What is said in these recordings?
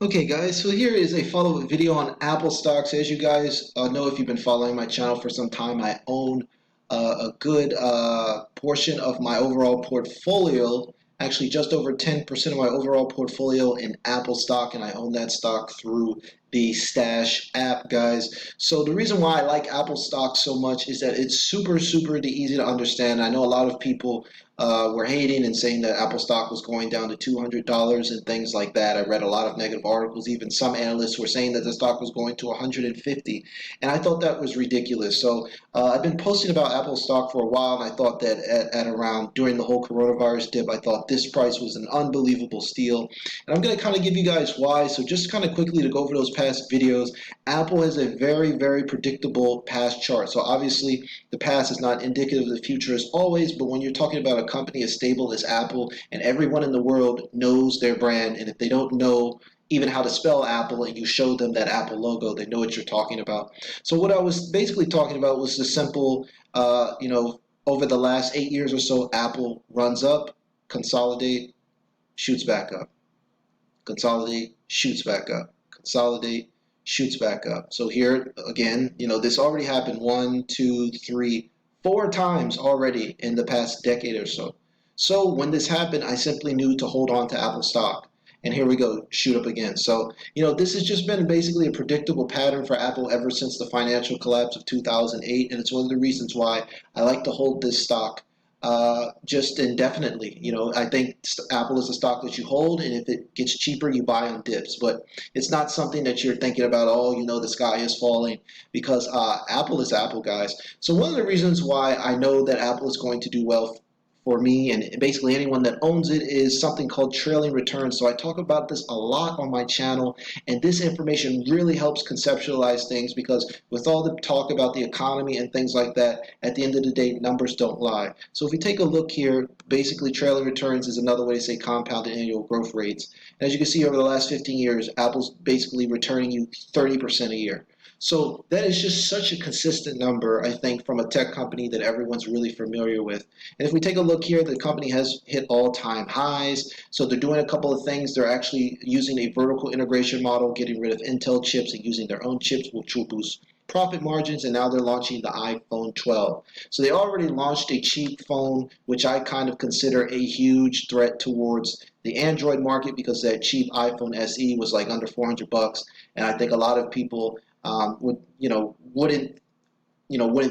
Okay guys, so here is a follow-up video on Apple stocks. As you guys know, if you've been following my channel for some time, I own a good portion of my overall portfolio, actually just over 10% of my overall portfolio in Apple stock, and I own that stock through the Stash app, guys. So the reason why I like Apple stock so much is that it's super easy to understand. I know a lot of people were hating and saying that Apple stock was going down to $200 and things like that. I read a lot of negative articles. Even some analysts were saying that the stock was going to 150, and I thought that was ridiculous. So I've been posting about Apple stock for a while, and I thought that at around during the whole coronavirus dip, I thought this price was an unbelievable steal. And I'm going to kind of give you guys why. So just kind of quickly to go over those past videos, Apple has a very predictable past chart. So obviously the past is not indicative of the future as always, but when you're talking about a company as stable as Apple and everyone in the world knows their brand, and if they don't know even how to spell Apple and you show them that Apple logo, they know what you're talking about. So what I was basically talking about was the simple, over the last 8 years or so, Apple runs up, consolidate, shoots back up, consolidate, shoots back up, consolidate, shoots back up. So here again, this already happened 1, 2, 3, 4 times already in the past decade or so. So when this happened, I simply knew to hold on to Apple stock. And here we go, shoot up again. So, this has just been basically a predictable pattern for Apple ever since the financial collapse of 2008. And it's one of the reasons why I like to hold this stock just indefinitely. I think Apple is a stock that you hold, and if it gets cheaper, you buy on dips. But it's not something that you're thinking about, oh, the sky is falling, because Apple is Apple, guys. So one of the reasons why I know that Apple is going to do well for me and basically anyone that owns it is something called trailing returns. So I talk about this a lot on my channel, and this information really helps conceptualize things, because with all the talk about the economy and things like that, at the end of the day, numbers don't lie. So if you take a look here, basically trailing returns is another way to say compounded annual growth rates. And as you can see, over the last 15 years, Apple's basically returning you 30% a year. So that is just such a consistent number, I think, from a tech company that everyone's really familiar with. And if we take a look here, the company has hit all-time highs. So they're doing a couple of things. They're actually using a vertical integration model, getting rid of Intel chips and using their own chips, which will boost profit margins, and now they're launching the iPhone 12. So they already launched a cheap phone, which I kind of consider a huge threat towards the Android market, because that cheap iPhone SE was like under 400 bucks, and I think a lot of people wouldn't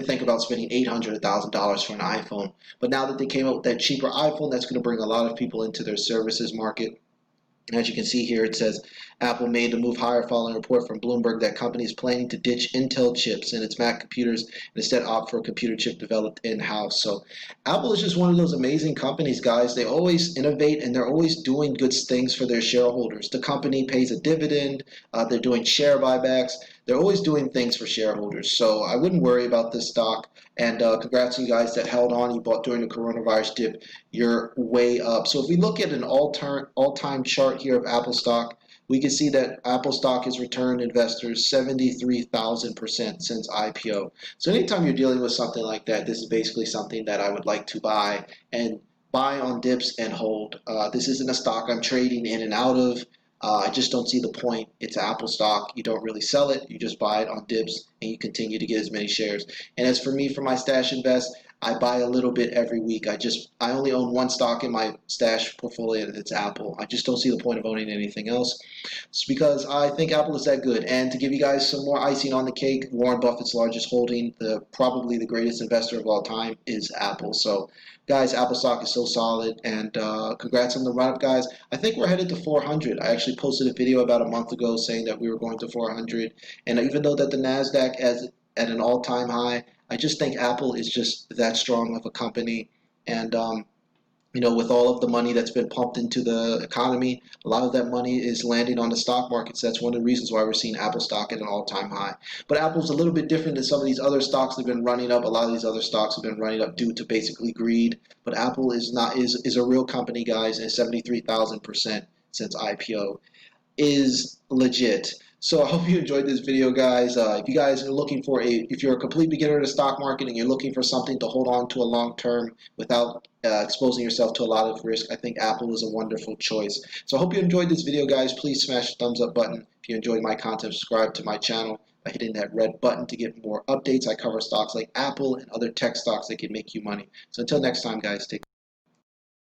think about spending $800, $1,000 for an iPhone. But now that they came up with that cheaper iPhone, that's going to bring a lot of people into their services market. And as you can see here, it says Apple made the move higher following a report from Bloomberg that company is planning to ditch Intel chips in its Mac computers and instead opt for a computer chip developed in-house. So Apple is just one of those amazing companies, guys. They always innovate, and they're always doing good things for their shareholders. The company pays a dividend. They're doing share buybacks. They're always doing things for shareholders. So I wouldn't worry about this stock. And congrats to you guys that held on. You bought during the coronavirus dip. You're way up. So if we look at an all-time chart here of Apple stock, we can see that Apple stock has returned investors 73,000% since IPO. So anytime you're dealing with something like that, this is basically something that I would like to buy, and buy on dips and hold. This isn't a stock I'm trading in and out of. I just don't see the point. It's Apple stock. You don't really sell it. You just buy it on dips, and you continue to get as many shares. And as for me, for my Stash Invest, I buy a little bit every week. I only own one stock in my Stash portfolio, and it's Apple. I just don't see the point of owning anything else. It's because I think Apple is that good. And to give you guys some more icing on the cake, Warren Buffett's largest holding, probably the greatest investor of all time, is Apple. So guys, Apple stock is so solid, and congrats on the run-up, guys. I think we're headed to 400. I actually posted a video about a month ago saying that we were going to 400, and even though that the NASDAQ is at an all-time high, I just think Apple is just that strong of a company, and with all of the money that's been pumped into the economy, a lot of that money is landing on the stock markets. That's one of the reasons why we're seeing Apple stock at an all-time high. But Apple's a little bit different than some of these other stocks that have been running up. A lot of these other stocks have been running up due to basically greed. But Apple is a real company, guys, and 73,000% since IPO is legit. So I hope you enjoyed this video, guys. If you guys are looking for if you're a complete beginner in the stock market and you're looking for something to hold on to a long term without exposing yourself to a lot of risk, I think Apple is a wonderful choice. So I hope you enjoyed this video, guys. Please smash the thumbs up button. If you enjoyed my content, subscribe to my channel by hitting that red button to get more updates. I cover stocks like Apple and other tech stocks that can make you money. So until next time, guys, take care.